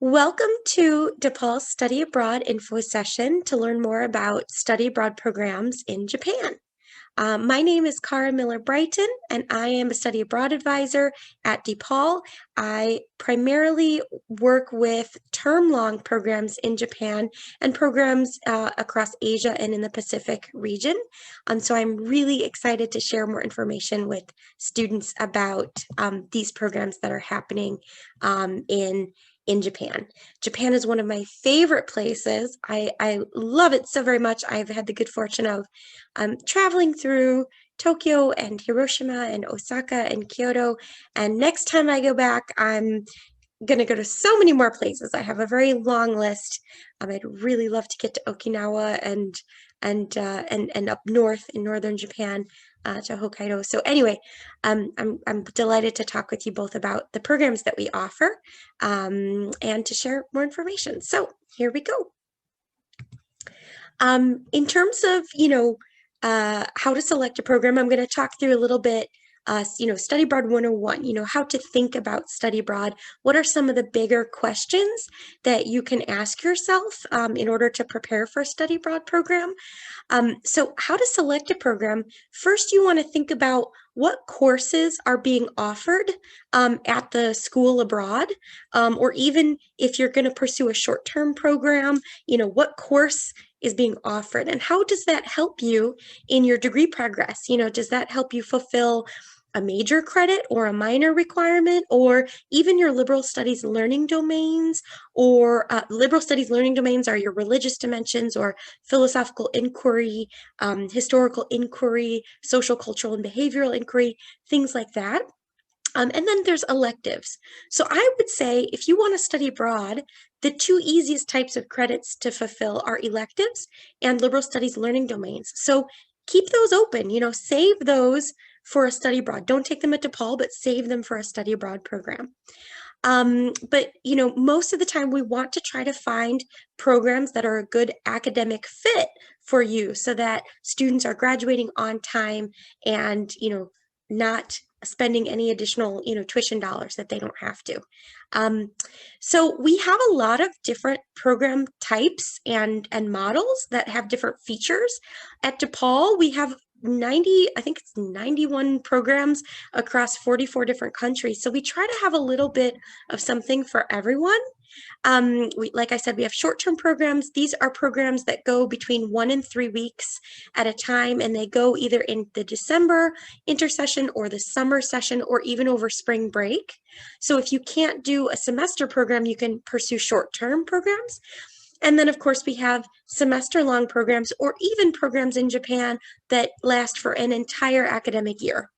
Welcome to DePaul's Study Abroad info session to learn more about study abroad programs in Japan. My name is Cara Miller-Brighton, and I am a study abroad advisor at DePaul. I primarily work with term-long programs in Japan and programs across Asia and in the Pacific region. So I'm really excited to share more information with students about these programs that are happening in Japan. Japan is one of my favorite places. I love it so very much. I've had the good fortune of traveling through Tokyo and Hiroshima and Osaka and Kyoto. And next time I go back, I'm going to go to so many more places. I have a very long list. I'd really love to get to Okinawa and up north in northern Japan to Hokkaido. So anyway, I'm delighted to talk with you both about the programs that we offer and to share more information. So here we go. In terms of, how to select a program, I'm going to talk through a little bit, Study Abroad 101, how to think about study abroad. What are some of the bigger questions that you can ask yourself in order to prepare for a study abroad program? So how to select a program, first you want to think about what courses are being offered at the school abroad, or even if you're going to pursue a short-term program, what course is being offered and how does that help you in your degree progress? Does that help you fulfill a major credit or a minor requirement, or even your liberal studies learning domains, or liberal studies learning domains are your religious dimensions or philosophical inquiry, historical inquiry, social, cultural, and behavioral inquiry, things like that. And then there's electives. So I would say if you want to study abroad, the two easiest types of credits to fulfill are electives and liberal studies learning domains. So keep those open, save those for a study abroad. Don't take them at DePaul, but save them for a study abroad program. But most of the time we want to try to find programs that are a good academic fit for you so that students are graduating on time and, not spending any additional, tuition dollars that they don't have to. So we have a lot of different program types and models that have different features. At DePaul, we have 91 programs across 44 different countries. So we try to have a little bit of something for everyone. Like I said, we have short-term programs. These are programs that go between 1 and 3 weeks at a time, and they go either in the December intersession or the summer session or even over spring break. So if you can't do a semester program, you can pursue short-term programs. And then, of course, we have semester-long programs or even programs in Japan that last for an entire academic year.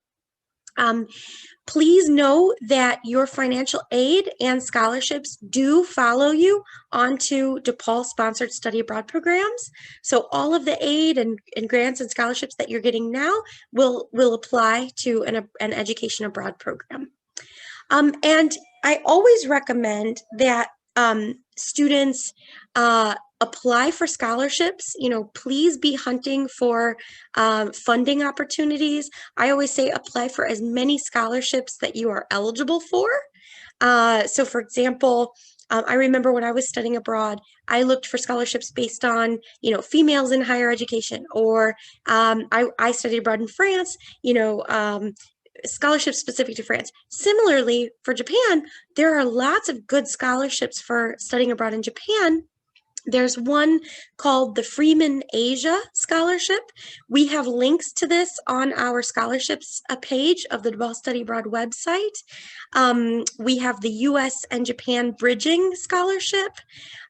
Please know that your financial aid and scholarships do follow you onto DePaul-sponsored study abroad programs. So all of the aid and grants and scholarships that you're getting now will apply to an education abroad program. And I always recommend that students apply for scholarships. Please be hunting for funding opportunities. I always say apply for as many scholarships that you are eligible for. So for example, I remember when I was studying abroad, I looked for scholarships based on, females in higher education, or I studied abroad in France, scholarships specific to France. Similarly, for Japan, there are lots of good scholarships for studying abroad in Japan. There's one called the Freeman Asia Scholarship. We have links to this on our scholarships page of the DePaul Study Abroad website. We have the U.S. and Japan Bridging Scholarship.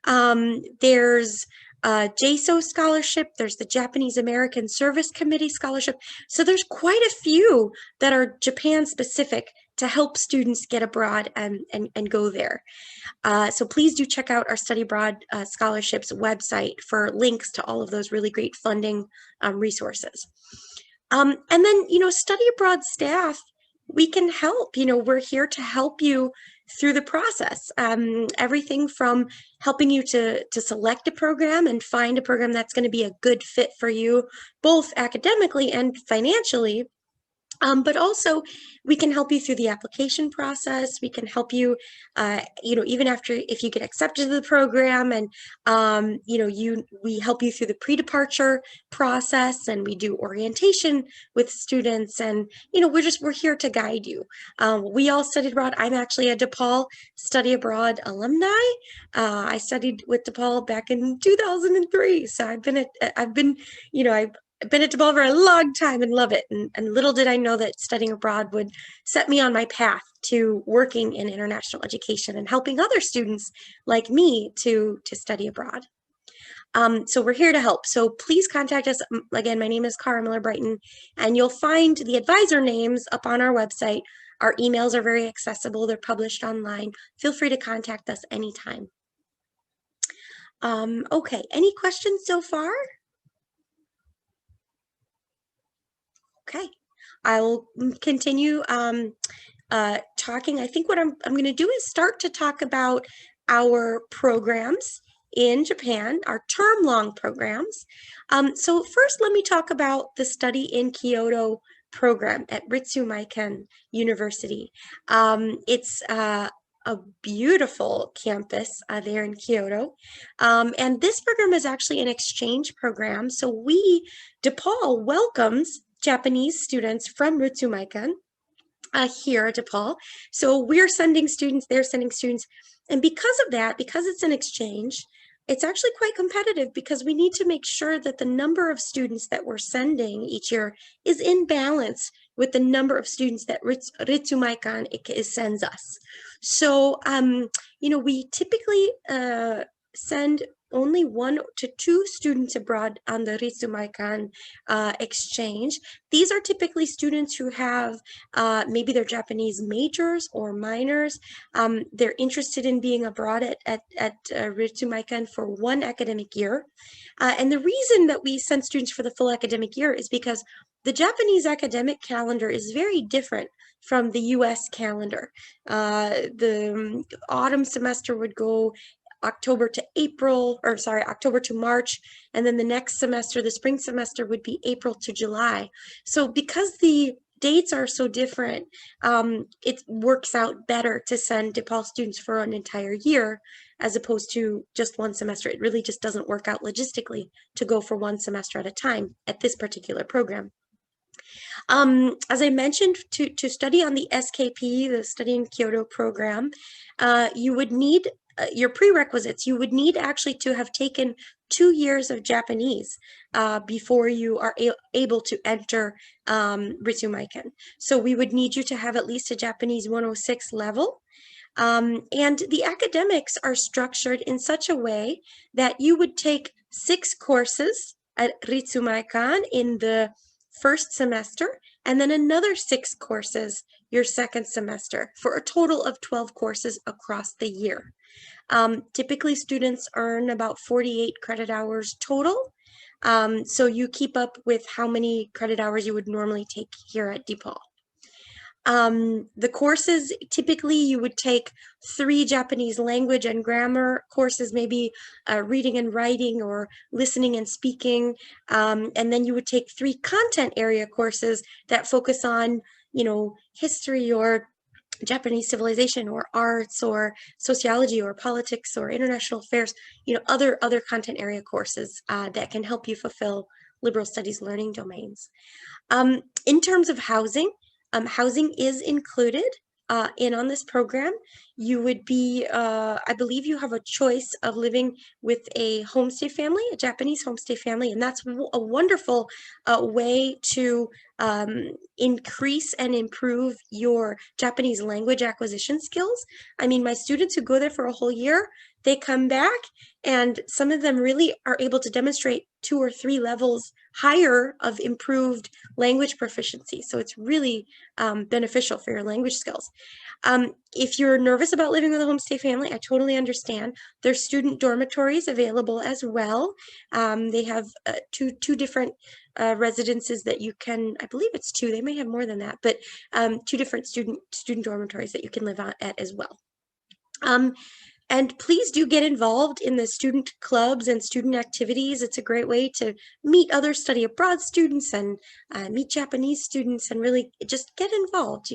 There's JSO Scholarship, there's the Japanese American Service Committee Scholarship. So there's quite a few that are Japan specific to help students get abroad and go there. So please do check out our Study Abroad Scholarships website for links to all of those really great funding resources. And then, study abroad staff, we can help. We're here to help you through the process. Everything from helping you to select a program and find a program that's going to be a good fit for you, both academically and financially, But also, we can help you through the application process. We can help you, even after if you get accepted to the program, and we help you through the pre-departure process, and we do orientation with students, and we're here to guide you. We all studied abroad. I'm actually a DePaul study abroad alumni. I studied with DePaul back in 2003, so I've been at DePaul for a long time and love it. And little did I know that studying abroad would set me on my path to working in international education and helping other students like me to study abroad. So we're here to help. So please contact us. Again, my name is Cara Miller-Brighton, and you'll find the advisor names up on our website. Our emails are very accessible. They're published online. Feel free to contact us anytime. Okay, any questions so far? Okay, I will continue talking. I think what I'm going to do is start to talk about our programs in Japan, our term-long programs. So first, let me talk about the Study in Kyoto program at Ritsumeikan University. It's a beautiful campus there in Kyoto. And this program is actually an exchange program. So DePaul welcomes Japanese students from Ritsumeikan here at DePaul. So we're sending students, they're sending students. And because of that, because it's an exchange, it's actually quite competitive because we need to make sure that the number of students that we're sending each year is in balance with the number of students that Ritsumeikan sends us. So, we typically send only 1 to 2 students abroad on the Ritsumeikan exchange. These are typically students who have maybe they're Japanese majors or minors. They're interested in being abroad at Ritsumeikan for 1 academic year. And the reason that we send students for the full academic year is because the Japanese academic calendar is very different from the US calendar. The autumn semester would go October to March, and then the next semester, the spring semester, would be April to July. So because the dates are so different, it works out better to send DePaul students for an entire year as opposed to just 1 semester. It really just doesn't work out logistically to go for 1 semester at a time at this particular program. As I mentioned, to study on the SKP, the Study in Kyoto program, you would need your prerequisites. You would need actually to have taken 2 years of Japanese before you are able to enter Ritsumeikan. So we would need you to have at least a Japanese 106 level. And the academics are structured in such a way that you would take 6 courses at Ritsumeikan in the first semester, and then another 6 courses your second semester, for a total of 12 courses across the year. Typically, students earn about 48 credit hours total. So you keep up with how many credit hours you would normally take here at DePaul. The courses, typically you would take 3 Japanese language and grammar courses, maybe reading and writing or listening and speaking. And then you would take 3 content area courses that focus on, history or Japanese civilization or arts or sociology or politics or international affairs, other content area courses that can help you fulfill liberal studies learning domains. In terms of housing, housing is included in on this program. You would be, I believe you have a choice of living with a homestay family, a Japanese homestay family, and that's a wonderful way to increase and improve your Japanese language acquisition skills. I mean, my students who go there for a whole year, they come back and some of them really are able to demonstrate 2 or 3 levels higher of improved language proficiency. So it's really beneficial for your language skills. If you're nervous about living with a homestay family, I totally understand. There's student dormitories available as well. They have two different residences that you can, I believe it's 2, they may have more than that, but 2 different student dormitories that you can live at as well. And please do get involved in the student clubs and student activities. It's a great way to meet other study abroad students and meet Japanese students and really just get involved,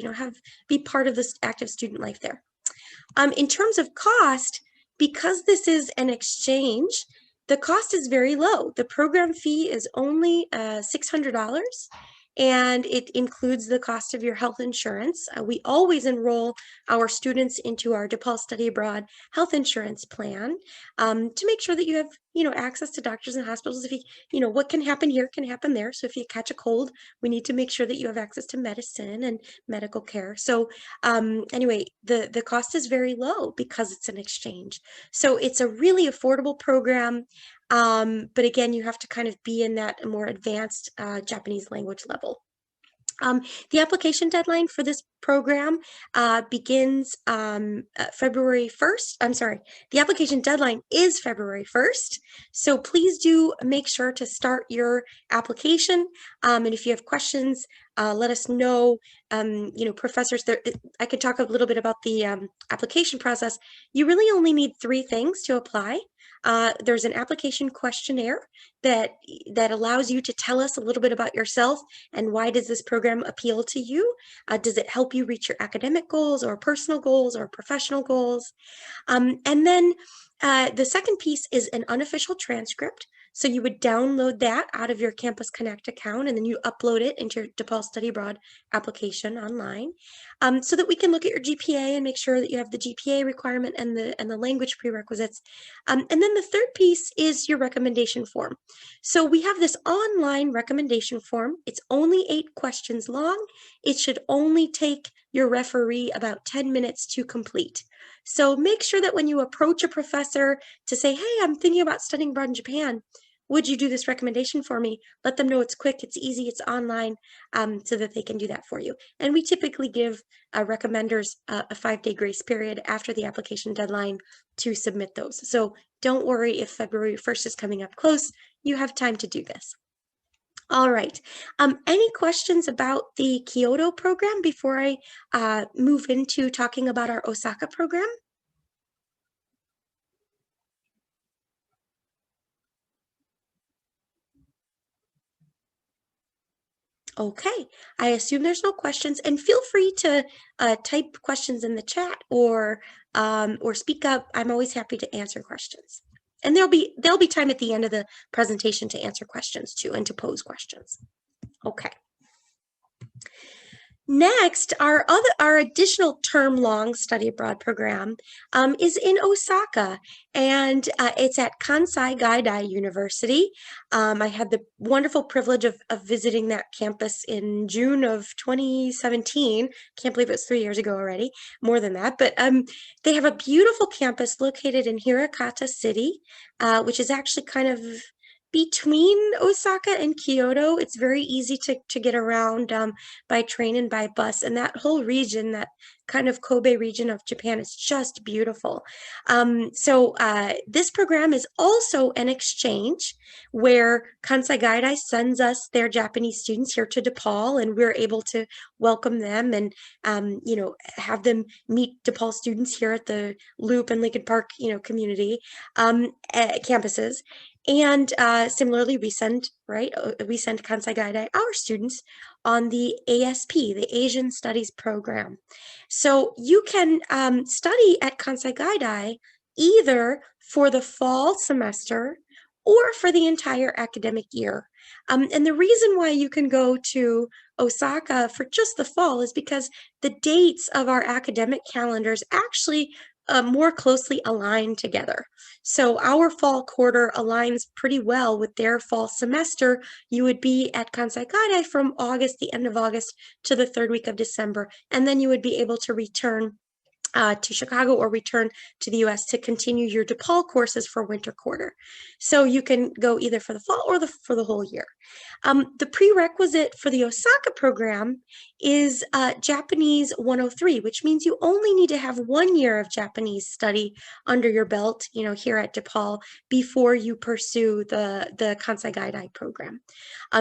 be part of this active student life there. In terms of cost, because this is an exchange, the cost is very low. The program fee is only $600, and it includes the cost of your health insurance. We always enroll our students into our DePaul Study Abroad health insurance plan to make sure that you have, access to doctors and hospitals. If what can happen here can happen there. So if you catch a cold, we need to make sure that you have access to medicine and medical care. So anyway, the cost is very low because it's an exchange. So it's a really affordable program. But again, you have to kind of be in that more advanced Japanese language level. The application deadline for this program begins February 1st. I'm sorry, the application deadline is February 1st. So please do make sure to start your application. And if you have questions, let us know. Professors, I could talk a little bit about the application process. You really only need 3 things to apply. There's an application questionnaire that allows you to tell us a little bit about yourself and why does this program appeal to you? Does it help you reach your academic goals or personal goals or professional goals? And then the second piece is an unofficial transcript. So you would download that out of your Campus Connect account, and then you upload it into your DePaul Study Abroad application online, so that we can look at your GPA and make sure that you have the GPA requirement and the language prerequisites. And then the third piece is your recommendation form. So we have this online recommendation form. It's only 8 questions long. It should only take your referee about 10 minutes to complete. So make sure that when you approach a professor to say, hey, I'm thinking about studying abroad in Japan, would you do this recommendation for me? Let them know it's quick, it's easy, it's online, so that they can do that for you. And we typically give recommenders a 5-day grace period after the application deadline to submit those. So don't worry if February 1st is coming up close, you have time to do this. All right. Any questions about the Kyoto program before I move into talking about our Osaka program? Okay, I assume there's no questions, and feel free to type questions in the chat or speak up. I'm always happy to answer questions. And there'll be time at the end of the presentation to answer questions too and to pose questions. Okay. Next, our additional term-long study abroad program is in Osaka, and it's at Kansai Gaidai University. I had the wonderful privilege of visiting that campus in June of 2017. Can't believe it's 3 years ago already, more than that. But they have a beautiful campus located in Hirakata City, which is actually kind of between Osaka and Kyoto. It's very easy to get around by train and by bus, and that whole region, that kind of Kobe region of Japan, is just beautiful. So this program is also an exchange where Kansai Gaidai sends us their Japanese students here to DePaul, and we're able to welcome them and have them meet DePaul students here at the Loop and Lincoln Park community campuses. And similarly, we send Kansai Gaidai, our students, on the ASP, the Asian Studies Program. So you can study at Kansai Gaidai either for the fall semester or for the entire academic year. And the reason why you can go to Osaka for just the fall is because the dates of our academic calendars actually more closely aligned together. So our fall quarter aligns pretty well with their fall semester. You would be at Kansai Gaidai from August, the end of August, to the 3rd week of December, and then you would be able to return to Chicago or return to the US to continue your DePaul courses for winter quarter. So you can go either for the fall or for the whole year. The prerequisite for the Osaka program is Japanese 103, which means you only need to have 1 year of Japanese study under your belt, here at DePaul before you pursue the Kansai Gaidai program.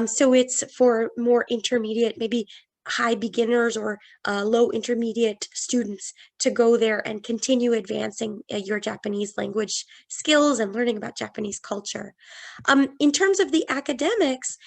So it's for more intermediate, maybe high beginners or low intermediate students to go there and continue advancing your Japanese language skills and learning about Japanese culture. In terms of the academics,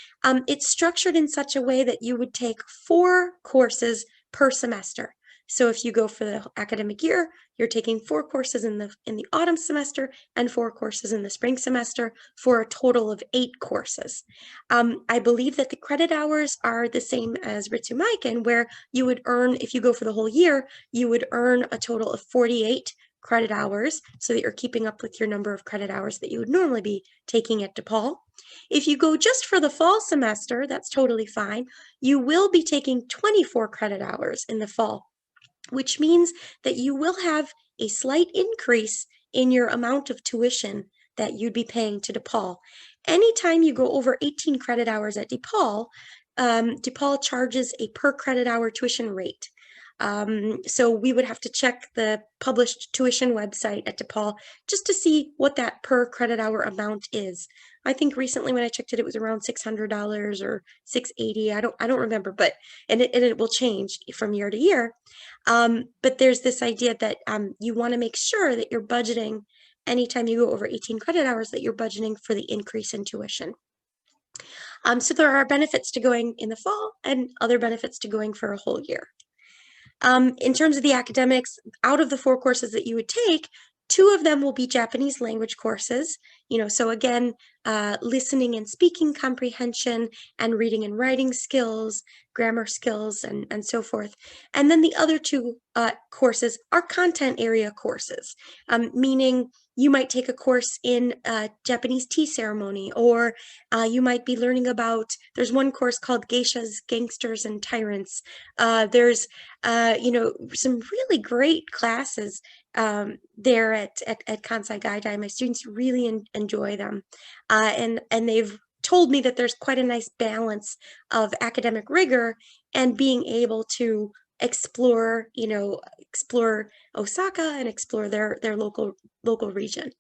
it's structured in such a way that you would take 4 courses per semester. So if you go for the academic year, you're taking 4 courses in the autumn semester and 4 courses in the spring semester for a total of 8 courses. I believe that the credit hours are the same as Ritsumeikan, where you would earn, if you go for the whole year, you would earn a total of 48 credit hours so that you're keeping up with your number of credit hours that you would normally be taking at DePaul. If you go just for the fall semester, that's totally fine. You will be taking 24 credit hours in the fall, which means that you will have a slight increase in your amount of tuition that you'd be paying to DePaul. Anytime you go over 18 credit hours at DePaul, DePaul charges a per credit hour tuition rate. So we would have to check the published tuition website at DePaul just to see what that per credit hour amount is. I think recently when I checked it, it was around $600 or $680. I don't remember, but and it will change from year to year. But there's this idea that you want to make sure that you're budgeting anytime you go over 18 credit hours, that you're budgeting for the increase in tuition. So there are benefits to going in the fall and other benefits to going for a whole year. In terms of the academics, out of the 4 courses that you would take, 2 of them will be Japanese language courses, so again, listening and speaking comprehension and reading and writing skills, grammar skills, and so forth. And then the other 2 courses are content area courses, meaning you might take a course in Japanese tea ceremony, or you might be learning about, there's one course called Geishas, Gangsters, and Tyrants. There's, some really great classes there at Kansai Gaidai. My students really enjoy them, and they've told me that there's quite a nice balance of academic rigor and being able to explore Osaka and explore their local region.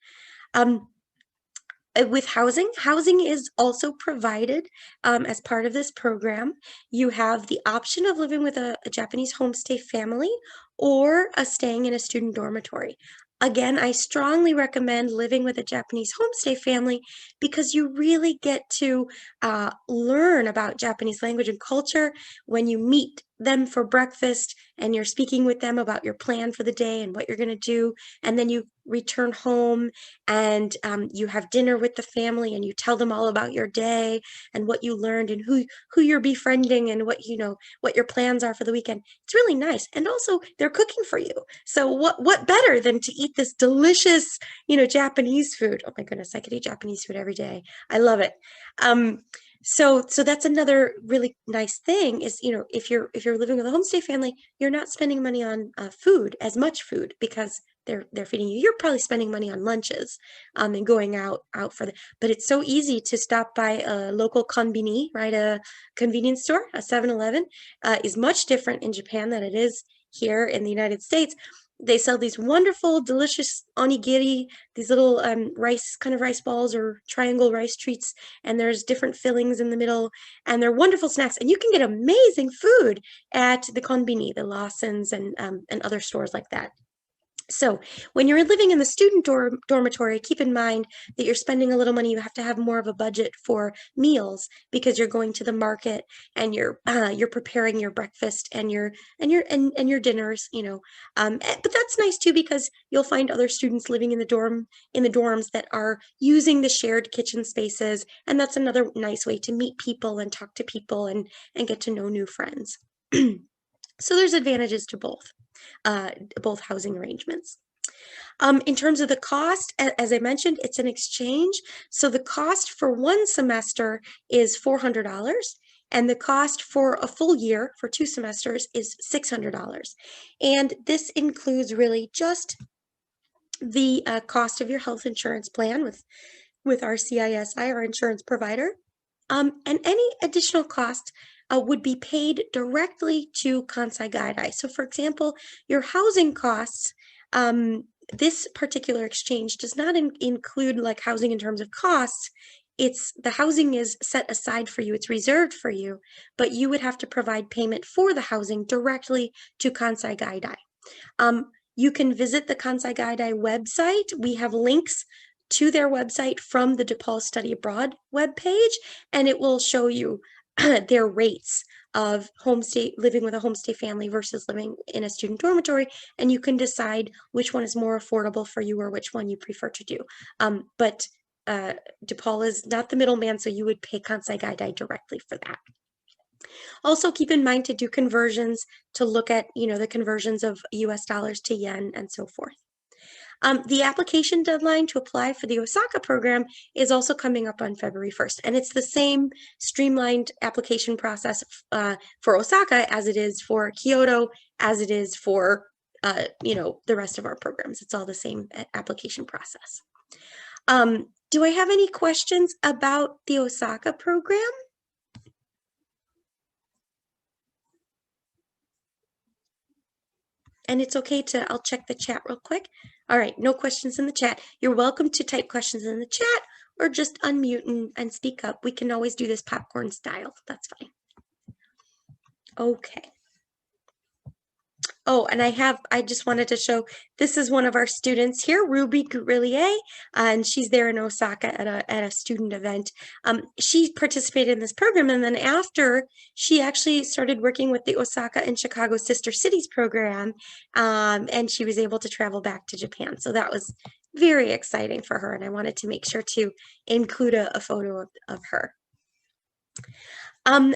With housing is also provided as part of this program. You have the option of living with a Japanese homestay family or staying in a student dormitory. Again, I strongly recommend living with a Japanese homestay family because you really get to learn about Japanese language and culture when you meet them for breakfast and you're speaking with them about your plan for the day and what you're going to do. And then you return home and you have dinner with the family and you tell them all about your day and what you learned and who you're befriending and what your plans are for the weekend. It's really nice. And also they're cooking for you. So what better than to eat this delicious, Japanese food? Oh my goodness, I could eat Japanese food every day. I love it. So that's another really nice thing is, if you're living with a homestay family, you're not spending money on as much food because they're feeding you. You're probably spending money on lunches and going out for but it's so easy to stop by a local konbini, right? A convenience store, a 7-Eleven, is much different in Japan than it is here in the United States. They sell these wonderful, delicious onigiri, these little rice balls or triangle rice treats, and there's different fillings in the middle, and they're wonderful snacks. And you can get amazing food at the konbini, the Lawsons, and other stores like that. So when you're living in the student dormitory, keep in mind that you're spending a little money. You have to have more of a budget for meals because you're going to the market and you're preparing your breakfast and your dinners, but that's nice too because you'll find other students living in the dorms that are using the shared kitchen spaces, and that's another nice way to meet people and talk to people and get to know new friends. So there's advantages to both housing arrangements. In terms of the cost, as I mentioned, it's an exchange. So the cost for one semester is $400, and the cost for a full year for 2 semesters is $600. And this includes really just the cost of your health insurance plan with our CISI, our insurance provider, and any additional cost would be paid directly to Kansai Gaidai. So for example, your housing costs, this particular exchange does not include like housing in terms of costs. the housing is set aside for you, it's reserved for you, but you would have to provide payment for the housing directly to Kansai Gaidai. You can visit the Kansai Gaidai website. We have links to their website from the DePaul Study Abroad webpage, and it will show you their rates of homestay, living with a homestay family versus living in a student dormitory, and you can decide which one is more affordable for you or which one you prefer to do. But DePaul is not the middleman, so you would pay Kansai Gaidai directly for that. Also keep in mind to do conversions, to look at, the conversions of US dollars to yen and so forth. The application deadline to apply for the Osaka program is also coming up on February 1st, and it's the same streamlined application process for Osaka as it is for Kyoto, as it is for, the rest of our programs. It's all the same application process. Do I have any questions about the Osaka program? And it's okay I'll check the chat real quick. All right, no questions in the chat. You're welcome to type questions in the chat or just unmute and speak up. We can always do this popcorn style. That's fine. Okay. Oh, and I just wanted to show, this is one of our students here, Ruby Grillier, and she's there in Osaka at a student event. She participated in this program, and then after, she actually started working with the Osaka and Chicago Sister Cities program, and she was able to travel back to Japan. So that was very exciting for her, and I wanted to make sure to include a photo of her.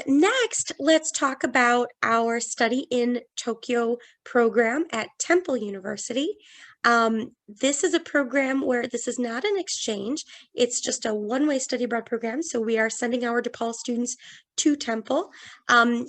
Next, let's talk about our study in Tokyo program at Temple University. This is a program where this is not an exchange, it's just a one-way study abroad program. So we are sending our DePaul students to Temple.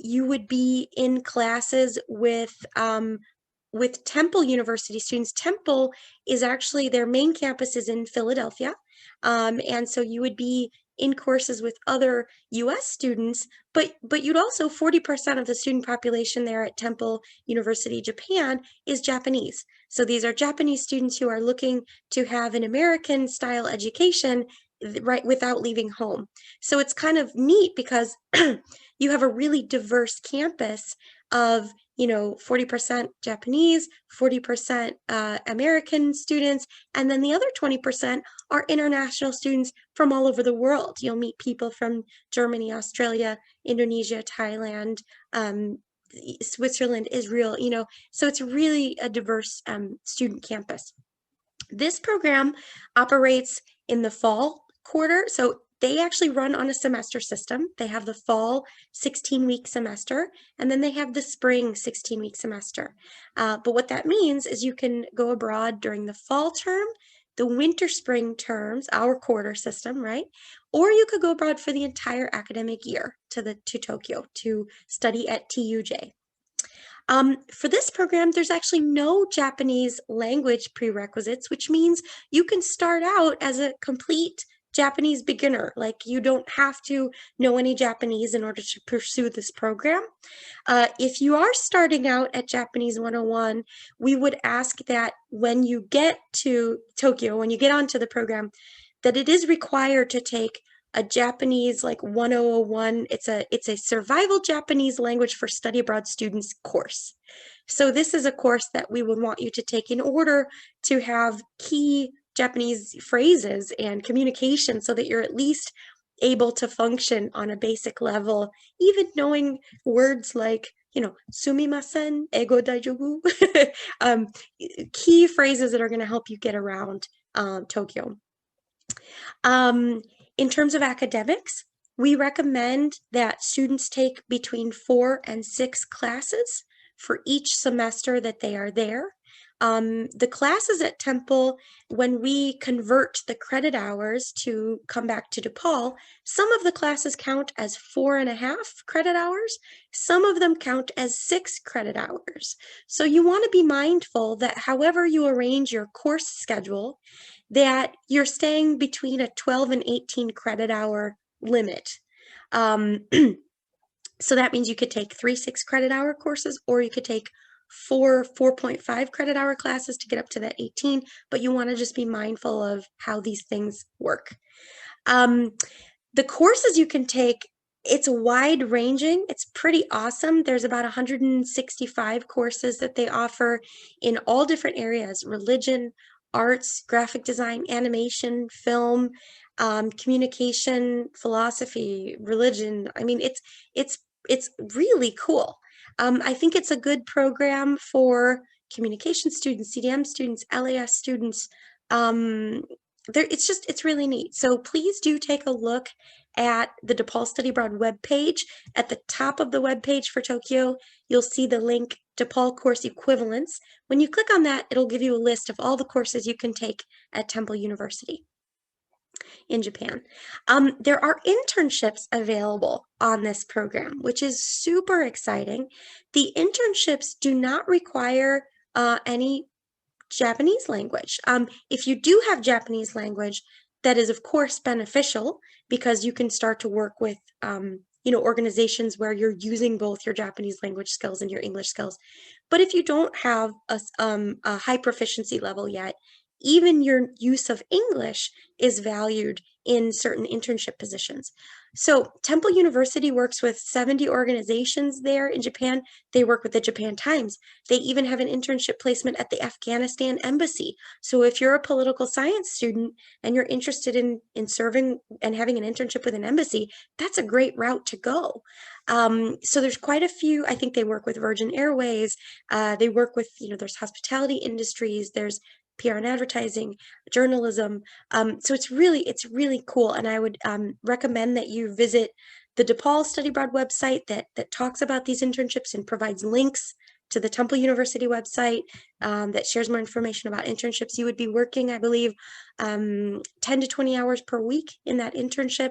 You would be in classes with Temple University students. Temple is actually, their main campus is in Philadelphia. And so you would be in courses with other US students, but you'd also, 40% of the student population there at Temple University, Japan, is Japanese. So these are Japanese students who are looking to have an American style education right without leaving home. So it's kind of neat because you have a really diverse campus of 40% Japanese, 40% American students, and then the other 20% are international students from all over the world. You'll meet people from Germany, Australia, Indonesia, Thailand, Switzerland, Israel, so it's really a diverse student campus. This program operates in the fall quarter, so they actually run on a semester system. They have the fall 16-week semester, and then they have the spring 16-week semester. But what that means is you can go abroad during the fall term, the winter spring terms, our quarter system, right? Or you could go abroad for the entire academic year to Tokyo to study at TUJ. For this program, there's actually no Japanese language prerequisites, which means you can start out as a complete Japanese beginner. Like, you don't have to know any Japanese in order to pursue this program. If you are starting out at Japanese 101, we would ask that when you get to Tokyo, when you get onto the program, that it is required to take a Japanese 1001. It's a survival Japanese language for study abroad students course. So this is a course that we would want you to take in order to have key Japanese phrases and communication so that you're at least able to function on a basic level, even knowing words like, sumimasen, ego daijoubu, key phrases that are going to help you get around Tokyo. In terms of academics, we recommend that students take between 4 and 6 classes for each semester that they are there. The classes at Temple, when we convert the credit hours to come back to DePaul, some of the classes count as 4.5 credit hours. Some of them count as 6 credit hours. So you want to be mindful that however you arrange your course schedule, that you're staying between a 12 and 18 credit hour limit. So that means you could take 3 6 credit hour courses, or you could take 4.5 credit hour classes to get up to that 18, but you want to just be mindful of how these things work. The courses you can take, it's wide ranging. It's pretty awesome. There's about 165 courses that they offer in all different areas: religion, arts, graphic design, animation, film, communication, philosophy, religion. I mean, it's it's really cool. I think it's a good program for communication students, CDM students, LAS students. Um, it's really neat. So please do take a look at the DePaul Study Abroad webpage. At the top of the webpage for Tokyo, you'll see the link DePaul Course Equivalents. When you click on that, it'll give you a list of all the courses you can take at Temple University in Japan. There are internships available on this program, which is super exciting. The internships do not require any Japanese language. If you do have Japanese language, that is of course beneficial because you can start to work with organizations where you're using both your Japanese language skills and your English skills. But if you don't have a high proficiency level yet, even your use of English is valued in certain internship positions. So Temple University works with 70 organizations there in Japan. They work with the Japan Times. They even have an internship placement at the Afghanistan Embassy. So if you're a political science student and you're interested in serving and having an internship with an embassy, that's a great route to go. So there's quite a few. I think they work with Virgin Airways. They work with, there's hospitality industries, there's PR and advertising, journalism. So it's really cool. And I would recommend that you visit the DePaul Study Abroad website that talks about these internships and provides links to the Temple University website that shares more information about internships. You would be working, I believe, 10 to 20 hours per week in that internship.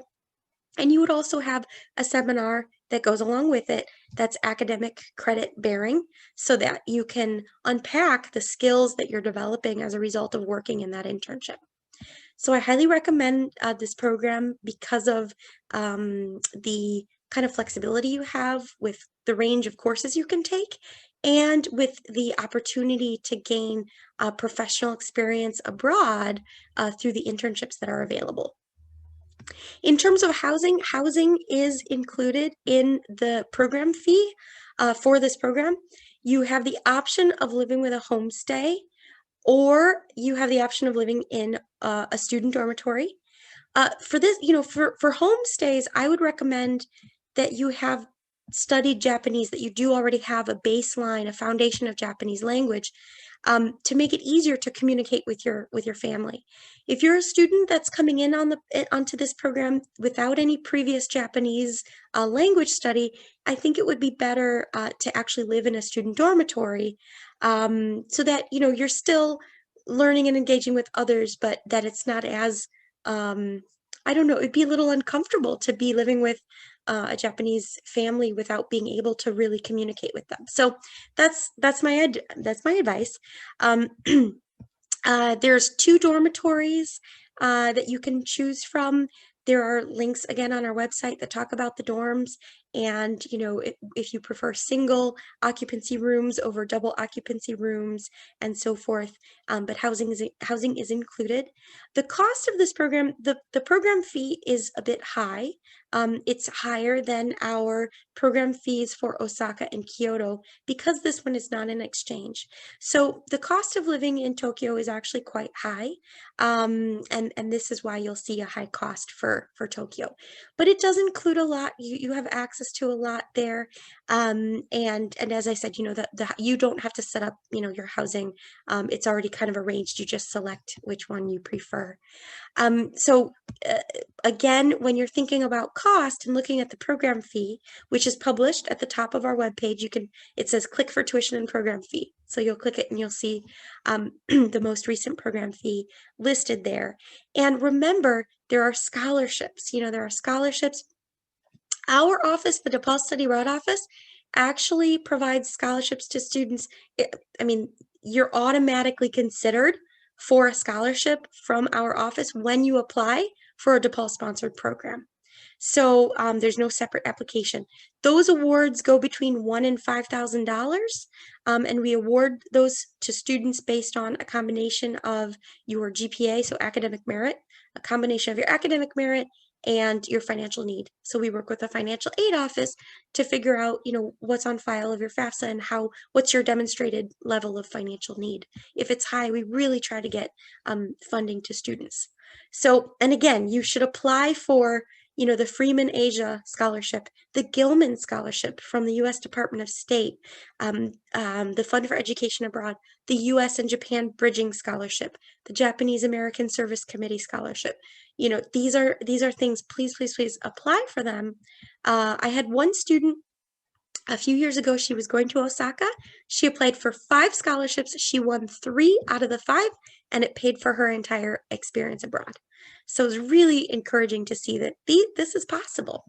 And you would also have a seminar that goes along with it that's academic credit bearing so that you can unpack the skills that you're developing as a result of working in that internship. So I highly recommend this program because of the kind of flexibility you have with the range of courses you can take and with the opportunity to gain professional experience abroad through the internships that are available. In terms of housing is included in the program fee for this program. You have the option of living with a homestay, or you have the option of living in a student dormitory. For this, for homestays, I would recommend that you have studied Japanese, that you do already have a baseline, a foundation of Japanese language, to make it easier to communicate with your family. If you're a student that's coming in onto this program without any previous Japanese language study, I think it would be better to actually live in a student dormitory, so that you're still learning and engaging with others, but that it's not as I don't know, it'd be a little uncomfortable to be living with a Japanese family without being able to really communicate with them. So that's my advice. There's 2 dormitories that you can choose from. There are links again on our website that talk about the dorms, and if you prefer single occupancy rooms over double occupancy rooms and so forth, but housing is included. The cost of this program, the program fee is a bit high. It's higher than our program fees for Osaka and Kyoto because this one is not an exchange. So the cost of living in Tokyo is actually quite high, and this is why you'll see a high cost for Tokyo. But it does include a lot. You have access to a lot there, and as I said, you don't have to set up your housing. It's already kind of arranged. You just select which one you prefer. So again, when you're thinking about cost and looking at the program fee, which is published at the top of our webpage, it says click for tuition and program fee. So you'll click it and you'll see the most recent program fee listed there. And remember, there are scholarships. There are scholarships. Our office, the DePaul Study Abroad office, actually provides scholarships to students. I mean, you're automatically considered for a scholarship from our office when you apply for a DePaul sponsored program. So there's no separate application. Those awards go between $1,000 and $5,000, and we award those to students based on a combination of your GPA, so academic merit, a combination of your academic merit and your financial need. So we work with the financial aid office to figure out, what's on file of your FAFSA and what's your demonstrated level of financial need. If it's high, we really try to get funding to students. So, and again, you should apply for, the Freeman Asia Scholarship, the Gilman Scholarship from the U.S. Department of State, the Fund for Education Abroad, the U.S. and Japan Bridging Scholarship, the Japanese American Service Committee Scholarship. These are things, please, please, please apply for them. I had one student a few years ago. She was going to Osaka. She applied for 5 scholarships. She won 3 out of the 5, and it paid for her entire experience abroad. So it was really encouraging to see that this is possible.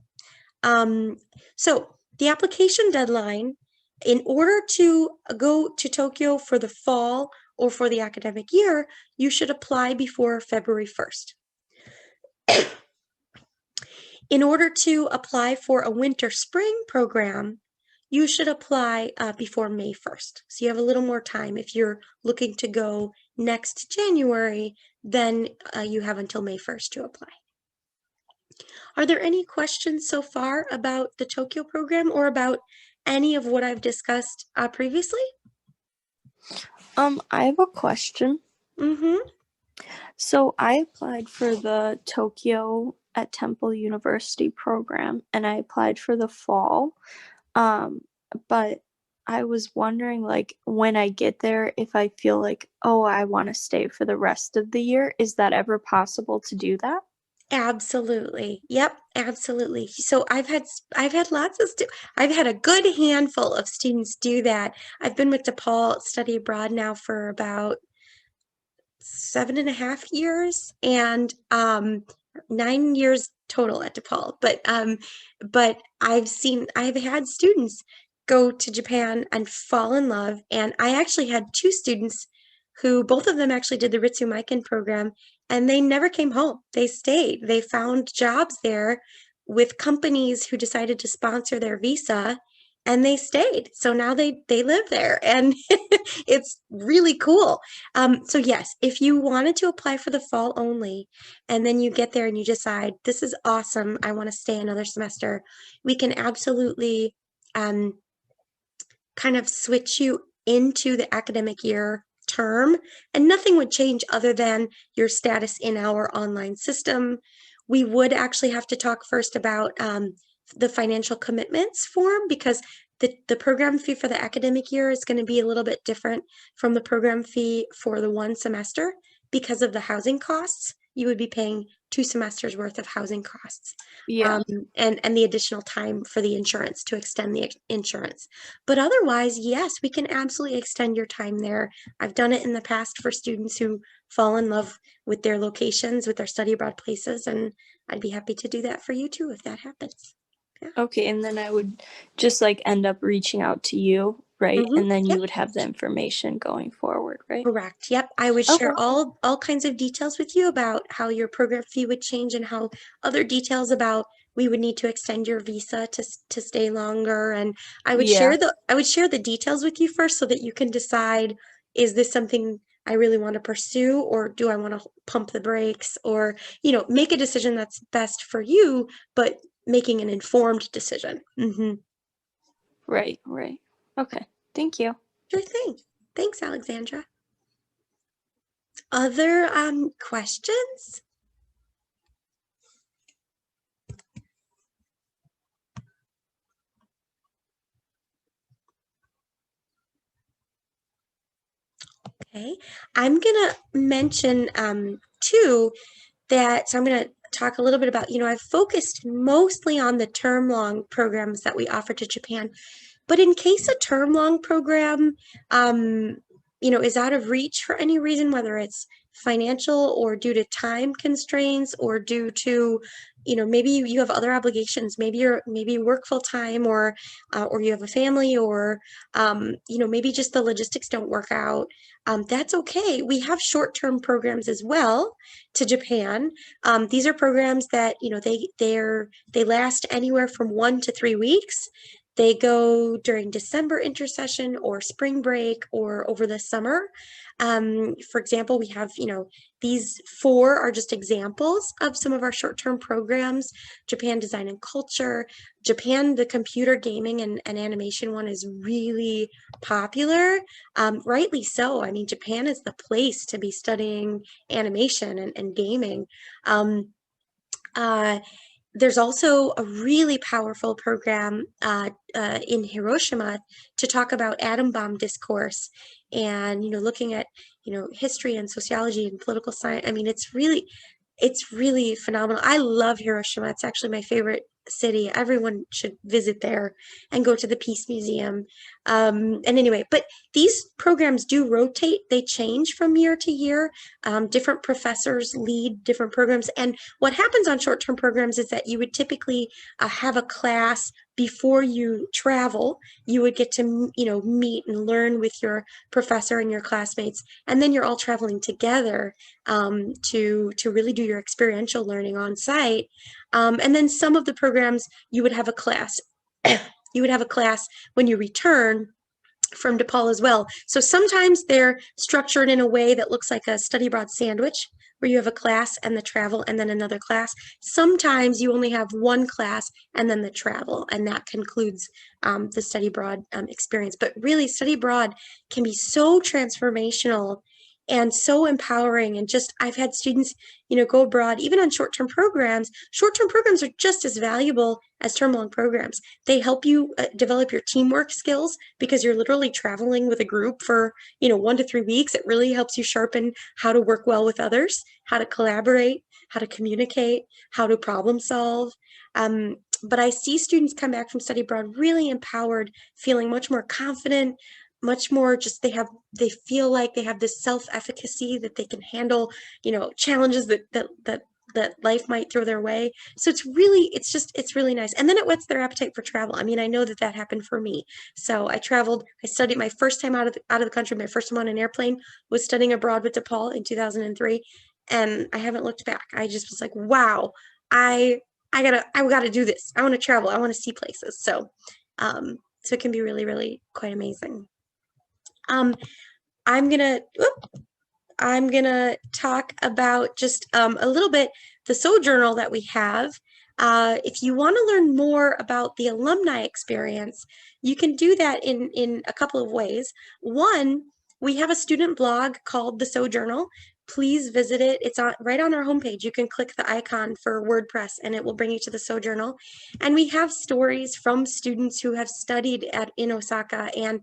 So the application deadline, in order to go to Tokyo for the fall or for the academic year, you should apply before February 1st. In order to apply for a winter-spring program, you should apply before May 1st. So you have a little more time. If you're looking to go next January, then you have until May 1st to apply. Are there any questions so far about the Tokyo program or about any of what I've discussed previously? I have a question. Mm-hmm. So I applied for the Tokyo at Temple University program, and I applied for the fall. But I was wondering, like, when I get there, if I feel like, oh, I want to stay for the rest of the year, is that ever possible to do that? Absolutely. Yep, absolutely. So I've had I've had a good handful of students do that. I've been with DePaul Study Abroad now for about 7.5 years, and 9 years total at DePaul. But I've had students go to Japan and fall in love. And I actually had 2 students who, both of them actually did the Ritsumeikan program, and they never came home. They stayed. They found jobs there with companies who decided to sponsor their visa, and they stayed. So now they live there, and it's really cool. So yes, if you wanted to apply for the fall only, and then you get there and you decide, this is awesome, I want to stay another semester, we can absolutely kind of switch you into the academic year term, and nothing would change other than your status in our online system. We would actually have to talk first about the financial commitments form, because the program fee for the academic year is going to be a little bit different from the program fee for the one semester because of the housing costs. You would be paying 2 semesters worth of housing costs. Yeah. And the additional time for the insurance, to extend the insurance. But otherwise, yes, we can absolutely extend your time there. I've done it in the past for students who fall in love with their locations, with their study abroad places, and I'd be happy to do that for you too if that happens. Yeah. Okay, and then I would just like end up reaching out to you, right? Mm-hmm. And then you Yep. would have the information going forward, right? Correct. Yep. I would Okay. share all kinds of details with you about how your program fee would change, and how other details about we would need to extend your visa to stay longer. And I would Yeah. share the details with you first, so that you can decide, is this something I really want to pursue, or do I want to pump the brakes, or, make a decision that's best for you, but making an informed decision. Mm-hmm. Right. Okay. Thank you. Sure thing. Thanks, Alexandra. Other questions? Okay, I'm gonna mention too that, so I'm gonna talk a little bit about, I've focused mostly on the term long programs that we offer to Japan, but in case a term long program is out of reach for any reason, whether it's financial or due to time constraints or due to, maybe you have other obligations. Maybe you work full time, or you have a family, or maybe just the logistics don't work out. That's okay. We have short-term programs as well to Japan. These are programs that, they last anywhere from 1 to 3 weeks. They go during December intersession or spring break or over the summer. For example, we have, these four are just examples of some of our short-term programs. Japan Design and Culture, Japan, the computer gaming and animation one is really popular. Rightly so. I mean, Japan is the place to be studying animation and gaming. Um, uh, there's also a really powerful program in Hiroshima to talk about atom bomb discourse and, looking at, history and sociology and political science. I mean, it's really phenomenal. I love Hiroshima. It's actually my favorite city. Everyone should visit there and go to the Peace Museum. And anyway, but these programs do rotate. They change from year to year. Different professors lead different programs. And what happens on short-term programs is that you would typically have a class before you travel. You would get to, meet and learn with your professor and your classmates, and then you're all traveling together to really do your experiential learning on site. And then some of the programs you would have a class. You would have a class when you return from DePaul as well. So sometimes they're structured in a way that looks like a study abroad sandwich, where you have a class and the travel and then another class. Sometimes you only have one class and then the travel, and that concludes the study abroad experience. But really, study abroad can be so transformational and so empowering. And just, I've had students, go abroad, even on short-term programs. Short-term programs are just as valuable as term-long programs. They help you develop your teamwork skills because you're literally traveling with a group for, 1 to 3 weeks. It really helps you sharpen how to work well with others, how to collaborate, how to communicate, how to problem solve. But I see students come back from study abroad really empowered, feeling much more confident, much more just they feel like they have this self-efficacy, that they can handle, challenges that life might throw their way. So it's really nice. And then it whets their appetite for travel. I mean, I know that happened for me. So I studied my first time out of the country. My first time on an airplane was studying abroad with DePaul in 2003. And I haven't looked back. I just was like, wow, I gotta do this. I want to travel. I want to see places. So it can be really, really quite amazing. Um, I'm gonna I'm gonna talk about just a little bit the sojournal that we have. If you want to learn more about the alumni experience, you can do that in a couple of ways. One, we have a student blog called the Sojournal. Please visit it. It's right on our homepage. You can click the icon for WordPress and it will bring you to the Sojournal. And we have stories from students who have studied in Osaka. And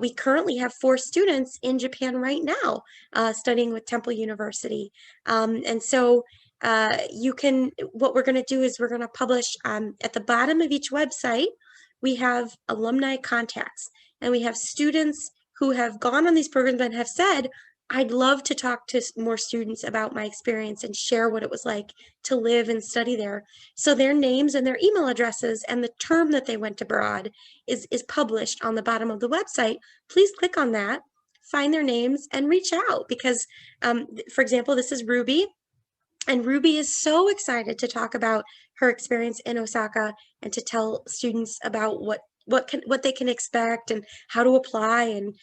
we currently have 4 students in Japan right now studying with Temple University. And so what we're going to do is we're going to publish at the bottom of each website, we have alumni contacts, and we have students who have gone on these programs and have said, I'd love to talk to more students about my experience and share what it was like to live and study there. So their names and their email addresses and the term that they went abroad is published on the bottom of the website. Please click on that, find their names, and reach out because, for example, this is Ruby. And Ruby is so excited to talk about her experience in Osaka and to tell students about what they can expect and how to apply, and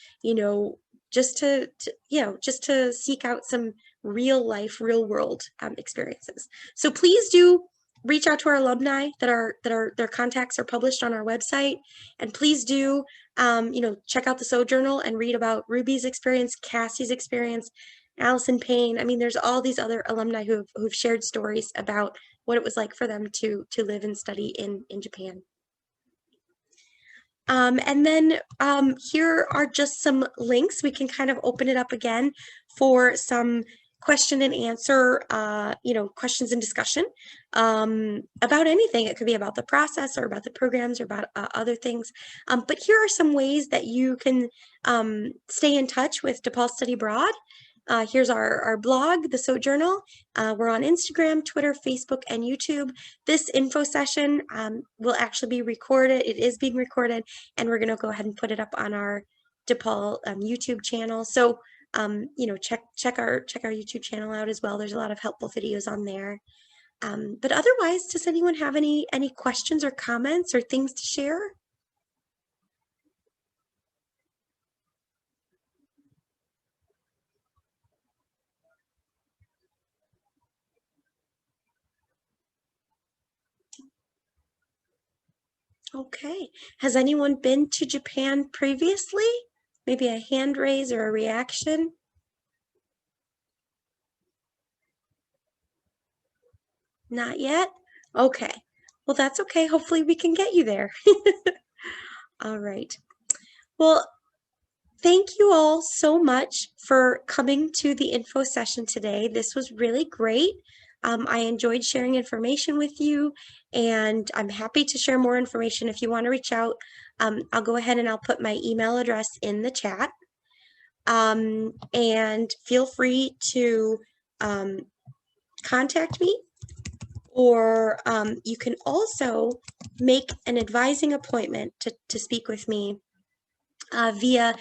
just to seek out some real life, real world experiences. So please do reach out to our alumni their contacts are published on our website, and please do check out the Sojournal and read about Ruby's experience, Cassie's experience, Allison Payne. I mean, there's all these other alumni who've shared stories about what it was like for them to live and study in Japan. And then here are just some links. We can kind of open it up again for some question and answer, questions and discussion about anything. It could be about the process or about the programs or about other things. But here are some ways that you can stay in touch with DePaul Study Abroad. Here's our blog, the Sojournal. We're on Instagram, Twitter, Facebook, and YouTube. This info session will actually be recorded. It is being recorded, and we're going to go ahead and put it up on our DePaul YouTube channel. So, check our YouTube channel out as well. There's a lot of helpful videos on there. But otherwise, does anyone have any questions or comments or things to share? Okay. Has anyone been to Japan previously? Maybe a hand raise or a reaction? Not yet? Okay. Well, that's okay. Hopefully we can get you there. All right. Well, thank you all so much for coming to the info session today. This was really great. I enjoyed sharing information with you, and I'm happy to share more information. If you want to reach out, I'll go ahead and I'll put my email address in the chat. And feel free to contact me, or you can also make an advising appointment to speak with me via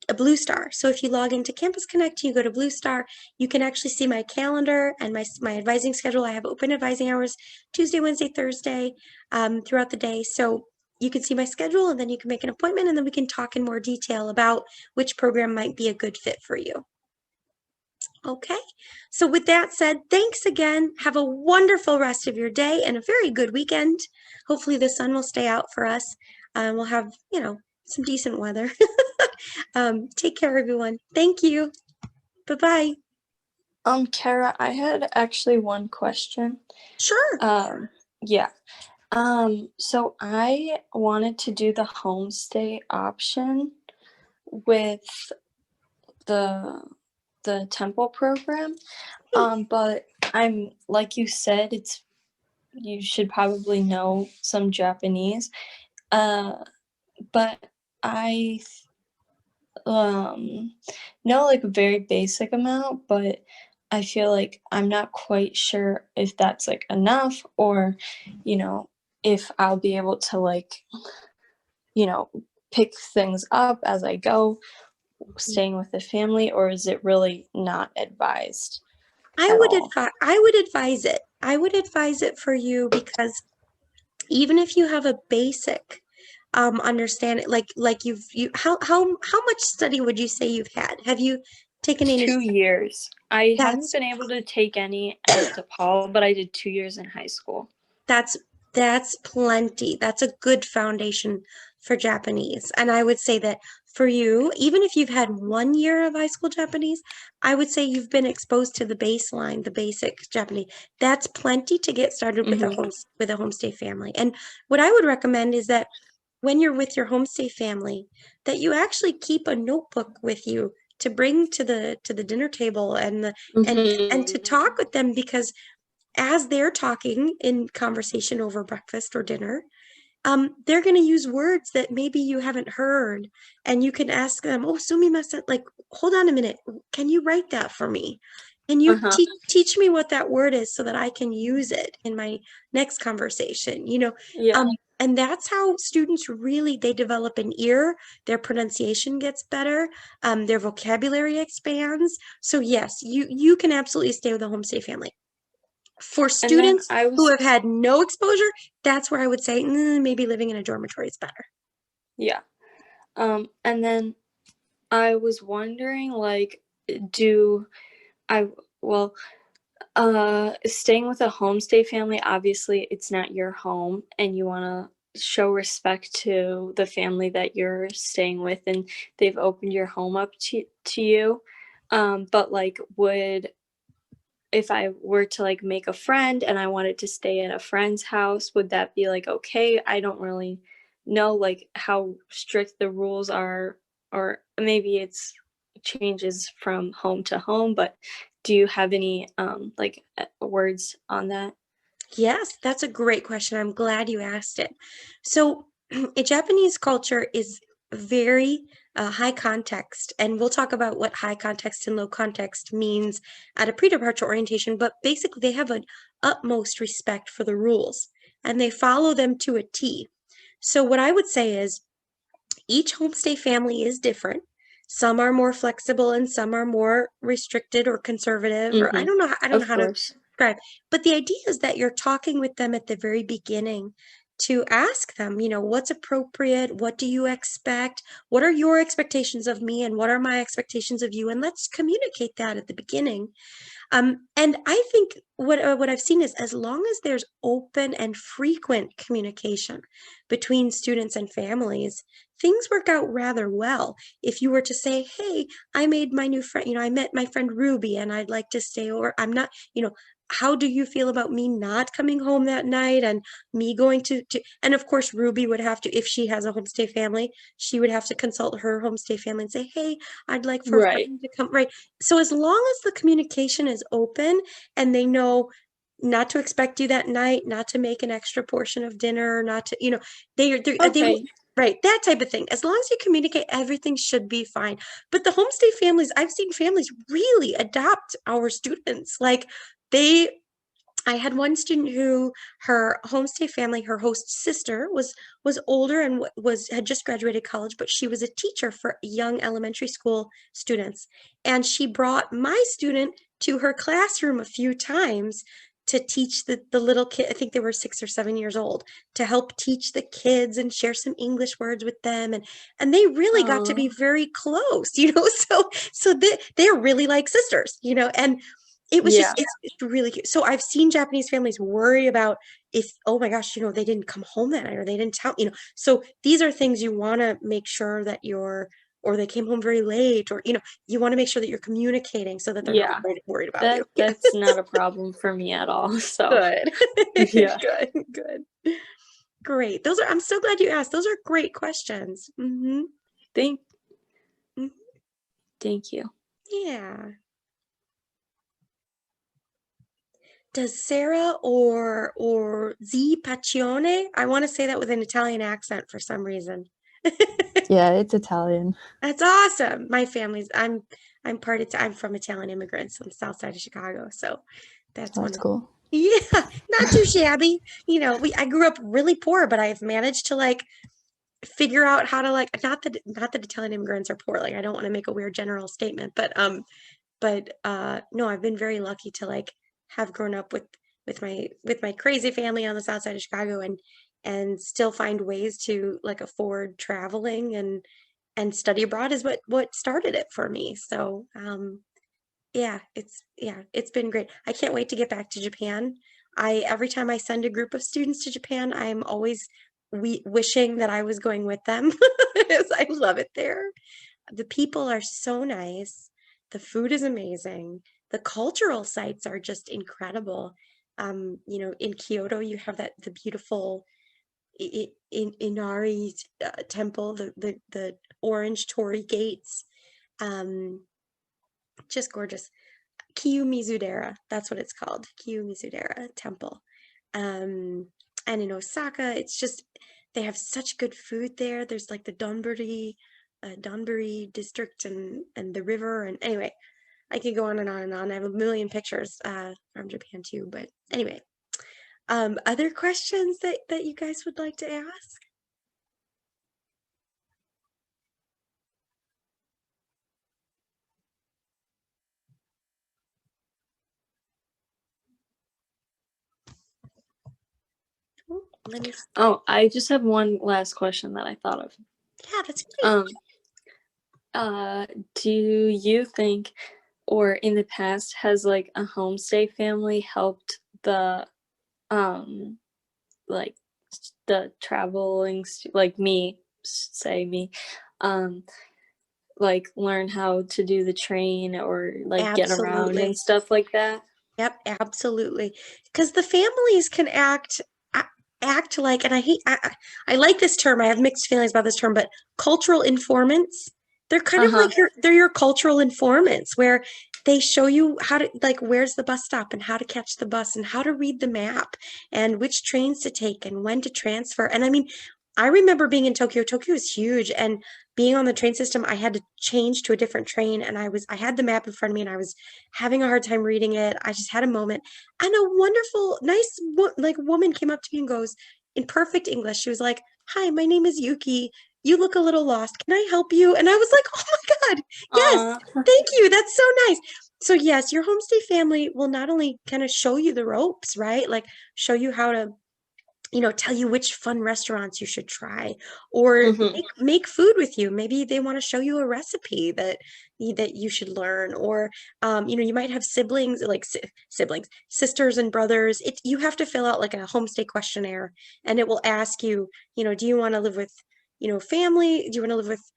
a Blue Star. So if you log into Campus Connect, you go to Blue Star, you can actually see my calendar and my advising schedule. I have open advising hours Tuesday, Wednesday, Thursday throughout the day. So you can see my schedule, and then you can make an appointment, and then we can talk in more detail about which program might be a good fit for you. Okay, so with that said, thanks again. Have a wonderful rest of your day and a very good weekend. Hopefully the sun will stay out for us. We'll have, some decent weather. Take care, everyone. Thank you. Bye-bye. Kara, I had actually one question. Sure. Yeah. So I wanted to do the homestay option with the temple program. But I'm, like you said, you should probably know some Japanese. But I know like a very basic amount, but I feel like I'm not quite sure if that's like enough, or if I'll be able to like pick things up as I go staying with the family, or is it really not advised I at would all? advise it. I would advise it for you, because even if you have a basic understanding, like how much study would you say you've had? Have you taken any? 2 years. I haven't That's been able to take any at DePaul, but I did 2 years in high school. that's that's plenty. That's a good foundation for Japanese. And I would say that for you, even if you've had 1 year of high school Japanese, I would say you've been exposed to the baseline, the basic Japanese. That's plenty to get started with with a homestay family. And what I would recommend is that when you're with your homestay family, that you actually keep a notebook with you to bring to the dinner table, and to talk with them, because as they're talking in conversation over breakfast or dinner, they're going to use words that maybe you haven't heard, and you can ask them, "Oh, sumimasen, like, hold on a minute, can you write that for me? Can you teach me what that word is so that I can use it in my next conversation?" Yeah. And that's how students really, they develop an ear, their pronunciation gets better, their vocabulary expands. So yes, you can absolutely stay with a homestay family. For And then students who have had no exposure, that's where I would say maybe living in a dormitory is better. Yeah. And then I was wondering, like, do I, well, staying with a homestay family, obviously it's not your home, and you want to show respect to the family that you're staying with, and they've opened your home up to you. But like, if I were to like make a friend and I wanted to stay at a friend's house, would that be like okay? I don't really know like how strict the rules are, or maybe it's changes from home to home, but do you have any words on that? Yes, that's a great question. I'm glad you asked it. So, a Japanese culture is very high context, and we'll talk about what high context and low context means at a pre-departure orientation, but basically they have an utmost respect for the rules and they follow them to a T. So what I would say is each homestay family is different. Some are more flexible and some are more restricted or conservative, or Mm-hmm. I don't know Of how to course. describe. But the idea is that you're talking with them at the very beginning to ask them, what's appropriate? What do you expect? What are your expectations of me? And what are my expectations of you? And let's communicate that at the beginning. And I think what I've seen is as long as there's open and frequent communication between students and families, things work out rather well. If you were to say, "Hey, I made my new friend, I met my friend Ruby and I'd like to stay over. I'm not, how do you feel about me not coming home that night and me going to and of course Ruby would have to, if she has a homestay family, she would have to consult her homestay family and say, "Hey, I'd like for a Right. friend to come," right? So as long as the communication is open and they know not to expect you that night, not to make an extra portion of dinner, not to, they Okay. right, that type of thing. As long as you communicate, everything should be fine. But the homestay families, I've seen families really adopt our students. Like they I had one student who her homestay family, her host sister was older and was had just graduated college, but she was a teacher for young elementary school students. And she brought my student to her classroom a few times to teach the little kid, I think they were 6 or 7 years old, to help teach the kids and share some English words with them. And they really got to be Oh, very close, so they're really like sisters, and it was just yeah. it's really cute. So I've seen Japanese families worry about if, oh my gosh, they didn't come home that night or they didn't tell, So these are things you want to make sure that or they came home very late, or you want to make sure that you're communicating so that they're not Yeah. worried about you. Yeah. That's not a problem for me at all. So, Good. yeah. Good. Good. Great. I'm so glad you asked. Those are great questions. Thank Mhm. thank you. Yeah. Does Sarah or Z Pacione? I want to say that with an Italian accent for some reason. Yeah, it's Italian. That's awesome. My family's I'm from Italian immigrants on the south side of Chicago, so that's So that's wonderful. cool. Yeah, not too shabby. I grew up really poor, but I've managed to like figure out how to like not that Italian immigrants are poor. Like I don't want to make a weird general statement, but no, I've been very lucky to like have grown up with my crazy family on the south side of Chicago and still find ways to like afford traveling and study abroad is what started it for me. So it's been great. I can't wait to get back to Japan. I every time I send a group of students to Japan, I'm always wishing that I was going with them because I love it there. The people are so nice. The food is amazing. The cultural sites are just incredible. In Kyoto, you have the beautiful Inari temple, the orange torii gates. Um, just gorgeous. Kiyomizu-dera, that's what it's called. Kiyomizu-dera Temple. Um, and in Osaka, it's just they have such good food there. There's like the Donburi district and the river. And anyway, I could go on and on and on. I have a million pictures from Japan too. But anyway, other questions that you guys would like to ask? Oh, let me. Oh, I just have one last question that I thought of. Yeah, that's great. Um, do you think, or in the past, has like a homestay family helped the, um, like the traveling, like me, say me, um, like learn how to do the train or like get around and Absolutely. stuff like that? Yep, absolutely. Because the families can act like, and I like this term. I have mixed feelings about this term, but cultural informants. They're kind of Uh-huh. like they're your cultural informants, where they show you how to like where's the bus stop and how to catch the bus and how to read the map and which trains to take and when to transfer. And I mean, I remember being in Tokyo. Tokyo is huge, and being on the train system, I had to change to a different train, and I had the map in front of me, and I was having a hard time reading it. I just had a moment, and a wonderful, nice, like woman came up to me and goes in perfect English. She was like, "Hi, my name is Yuki. You look a little lost. Can I help you?" And I was like, "Oh my God, yes, Uh, thank you. That's so nice." So yes, your homestay family will not only kind of show you the ropes, right? Like show you how to tell you which fun restaurants you should try or mhm. make food with you. Maybe they want to show you a recipe that you should learn or you might have siblings like siblings, sisters and brothers. You have to fill out like a homestay questionnaire and it will ask you, do you want to live with, family? Do you want to live with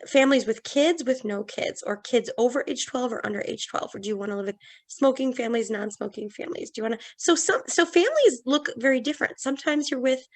families with kids with no kids or kids over age 12 or under age 12 or do you want to live with smoking families non-smoking families do you want to so families look very different sometimes you're with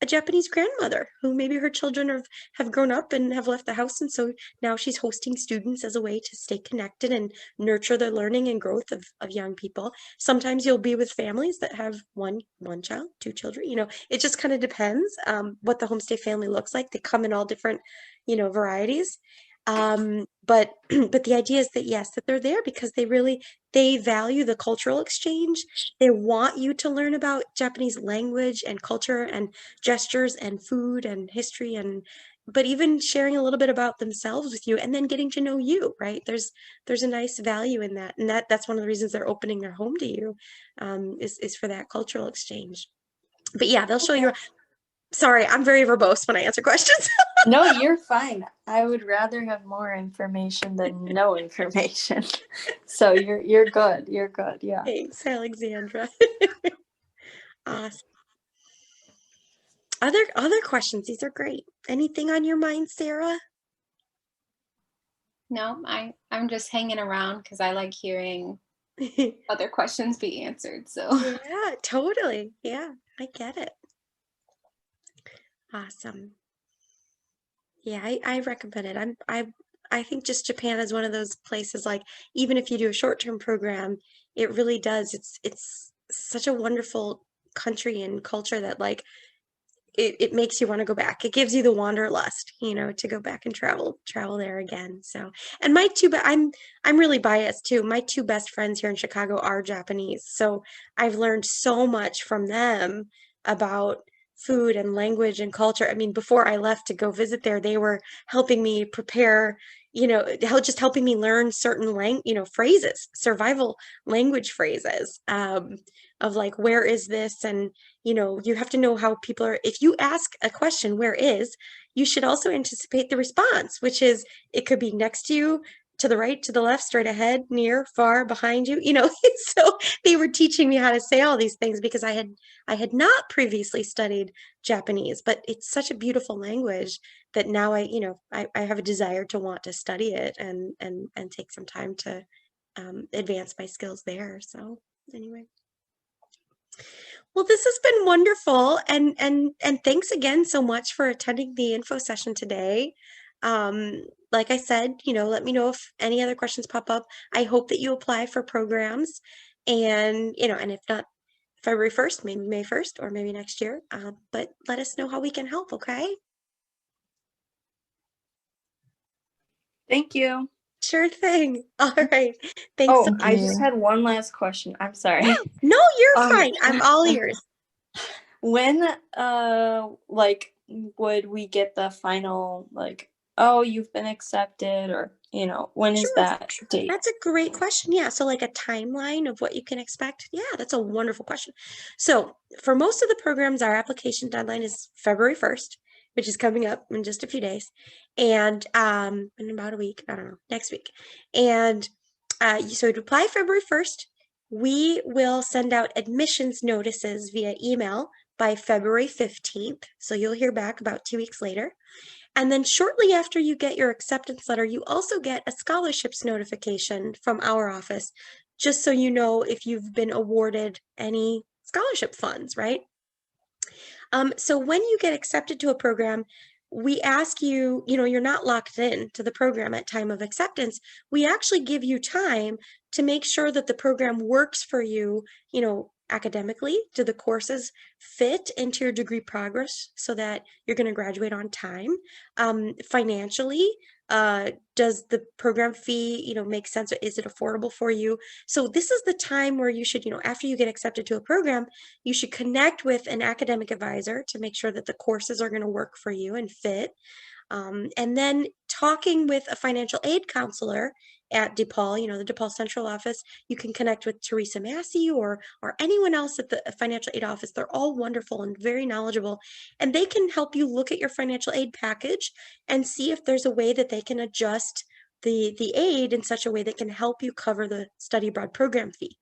a Japanese grandmother who maybe her children have grown up and have left the house and so now she's hosting students as a way to stay connected and nurture the learning and growth of young people. Sometimes you'll be with families that have one child, two children, it just kind of depends what the homestay family looks like. They come in all different varieties. But but the idea is that yes, that they're there because they value the cultural exchange. They want you to learn about Japanese language and culture and gestures and food and history and but even sharing a little bit about themselves with you and then getting to know you, right? There's a nice value in that. And that's one of the reasons they're opening their home to you, is for that cultural exchange. But yeah, they'll show Okay. you. Sorry, I'm very verbose when I answer questions. No, you're fine. I would rather have more information than no information. So you're good. You're good. Yeah. Thanks, Alexandra. Awesome. Other questions? These are great. Anything on your mind, Sarah? No, I'm just hanging around because I like hearing other questions be answered. So Yeah, totally. Yeah, I get it. Awesome. Yeah, I recommend it. I think just Japan is one of those places like even if you do a short-term program, it really does. It's such a wonderful country and culture that like it makes you want to go back. It gives you the wanderlust, to go back and travel there again. So, and I'm really biased too. My two best friends here in Chicago are Japanese. So I've learned so much from them about food and language and culture. I mean, before I left to go visit there, they were helping me prepare, just helping me learn certain phrases, survival language phrases, of like, where is this? And you have to know how people are. If you ask a question, where is, you should also anticipate the response, which is it could be next to you, to the right, to the left, straight ahead, near, far, behind you, So they were teaching me how to say all these things because I had not previously studied Japanese, but it's such a beautiful language that now I have a desire to want to study it and take some time to advance my skills there. So anyway. Well, this has been wonderful, and thanks again so much for attending the info session today. Like I said, let me know if any other questions pop up. I hope that you apply for programs, and and if not February 1st, maybe May 1st, or maybe next year. But let us know how we can help, okay? Thank you. Sure thing. All right. Thanks so Oh, much. I just had one last question. I'm sorry. No, you're Um, fine. I'm all ears. when like would we get the final like, oh, you've been accepted, or when is Sure. that date? That's a great question. Yeah. So, like a timeline of what you can expect. Yeah, that's a wonderful question. So, for most of the programs, our application deadline is February 1st, which is coming up in just a few days, and in about a week. I don't know, next week. And so to apply February 1st, we will send out admissions notices via email by February 15th. So you'll hear back about 2 weeks later. And then shortly after you get your acceptance letter, you also get a scholarships notification from our office, just so you know if you've been awarded any scholarship funds, right? So when you get accepted to a program, we ask you, you're not locked in to the program at time of acceptance. We actually give you time to make sure that the program works for you, academically. Do the courses fit into your degree progress so that you're going to graduate on time? Financially, does the program fee, make sense? Is it affordable for you? So this is the time where you should, after you get accepted to a program, you should connect with an academic advisor to make sure that the courses are going to work for you and fit. And then talking with a financial aid counselor at DePaul, the DePaul Central Office, you can connect with Teresa Massey or anyone else at the financial aid office. They're all wonderful and very knowledgeable, and they can help you look at your financial aid package and see if there's a way that they can adjust the aid in such a way that can help you cover the study abroad program fee.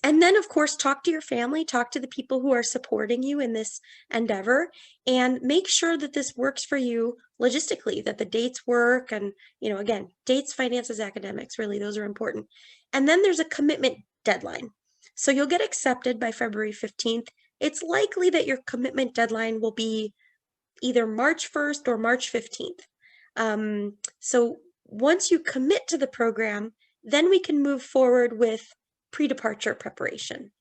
And then, of course, talk to your family, talk to the people who are supporting you in this endeavor, and make sure that this works for you logistically, that the dates work. And, again, dates, finances, academics, really, those are important. And then there's a commitment deadline. So you'll get accepted by February 15th. It's likely that your commitment deadline will be either March 1st or March 15th. So once you commit to the program, then we can move forward with pre-departure preparation.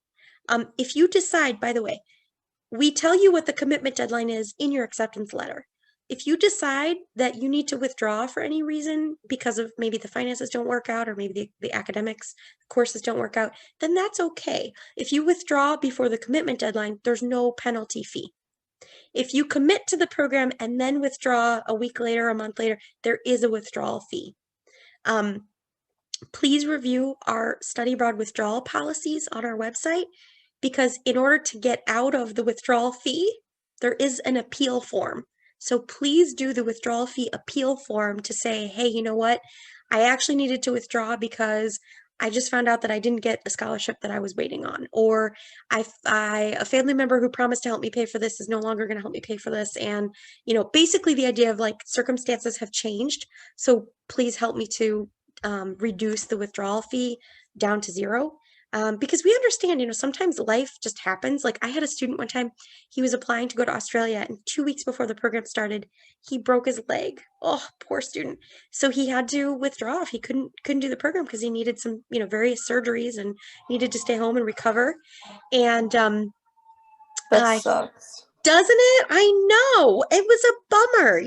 If you decide, by the way, we tell you what the commitment deadline is in your acceptance letter. If you decide that you need to withdraw for any reason because of maybe the finances don't work out or maybe the academics courses don't work out, then that's okay. If you withdraw before the commitment deadline, there's no penalty fee. If you commit to the program and then withdraw a week later, a month later, there is a withdrawal fee. Please review our study abroad withdrawal policies on our website, because in order to get out of the withdrawal fee, there is an appeal form. So please do the withdrawal fee appeal form to say, hey, you know what? I actually needed to withdraw because I just found out that I didn't get the scholarship that I was waiting on, or a family member who promised to help me pay for this is no longer going to help me pay for this. And, basically the idea of like circumstances have changed. So please help me to reduce the withdrawal fee down to zero. Because we understand, sometimes life just happens. Like I had a student one time, he was applying to go to Australia, and 2 weeks before the program started, he broke his leg. Oh, poor student. So he had to withdraw if he couldn't do the program because he needed some, various surgeries and needed to stay home and recover. And That sucks. doesn't it? I know. It was a bummer,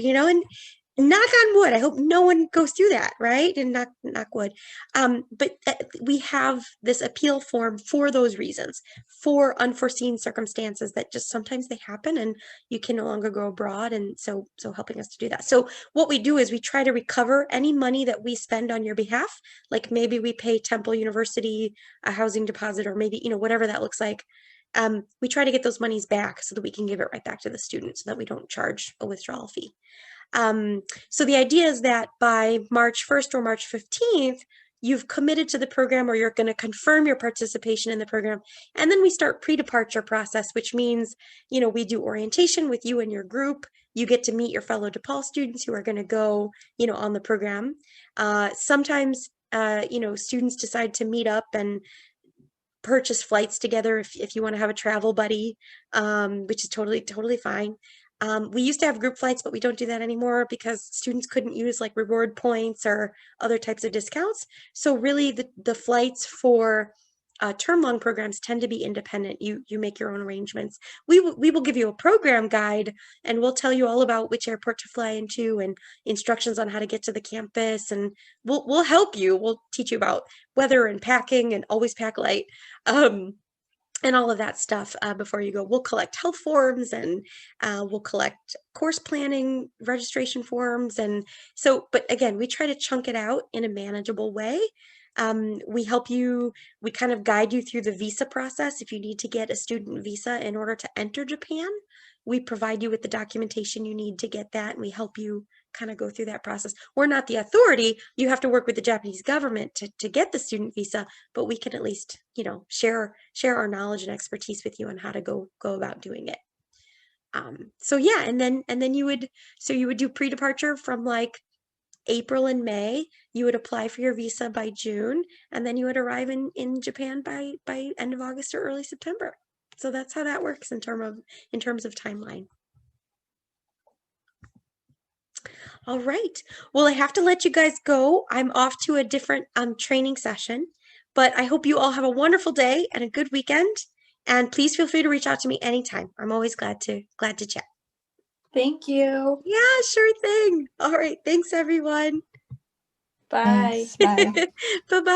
and knock on wood, I hope no one goes through that, right? And knock wood. But we have this appeal form for those reasons, for unforeseen circumstances that just sometimes they happen and you can no longer go abroad. And so helping us to do that. So what we do is we try to recover any money that we spend on your behalf. Like maybe we pay Temple University a housing deposit, or maybe, whatever that looks like. We try to get those monies back so that we can give it right back to the student so that we don't charge a withdrawal fee. So the idea is that by March 1st or March 15th, you've committed to the program, or you're going to confirm your participation in the program. And then we start pre-departure process, which means, we do orientation with you and your group. You get to meet your fellow DePaul students who are going to go, on the program. Sometimes, students decide to meet up and purchase flights together if you want to have a travel buddy, which is totally fine. We used to have group flights, but we don't do that anymore because students couldn't use like reward points or other types of discounts. So really the flights for term-long programs tend to be independent. You make your own arrangements. We will give you a program guide, and we'll tell you all about which airport to fly into and instructions on how to get to the campus, and we'll help you. We'll teach you about weather and packing, and always pack light. And all of that stuff before you go. We'll collect health forms, and we'll collect course planning registration forms. And so, but again, we try to chunk it out in a manageable way. We help you, we kind of guide you through the visa process. If you need to get a student visa in order to enter Japan, we provide you with the documentation you need to get that, and we help you kind of go through that process. We're not the authority. You have to work with the Japanese government to get the student visa, but we can at least, share our knowledge and expertise with you on how to go about doing it. So yeah, and then you would do pre-departure from like April and May. You would apply for your visa by June, and then you would arrive in Japan by end of August or early September. So that's how that works in terms of timeline. All right. Well, I have to let you guys go. I'm off to a different training session, but I hope you all have a wonderful day and a good weekend. And please feel free to reach out to me anytime. I'm always glad to chat. Thank you. Yeah, sure thing. All right. Thanks, everyone. Bye. Thanks. Bye. Bye-bye.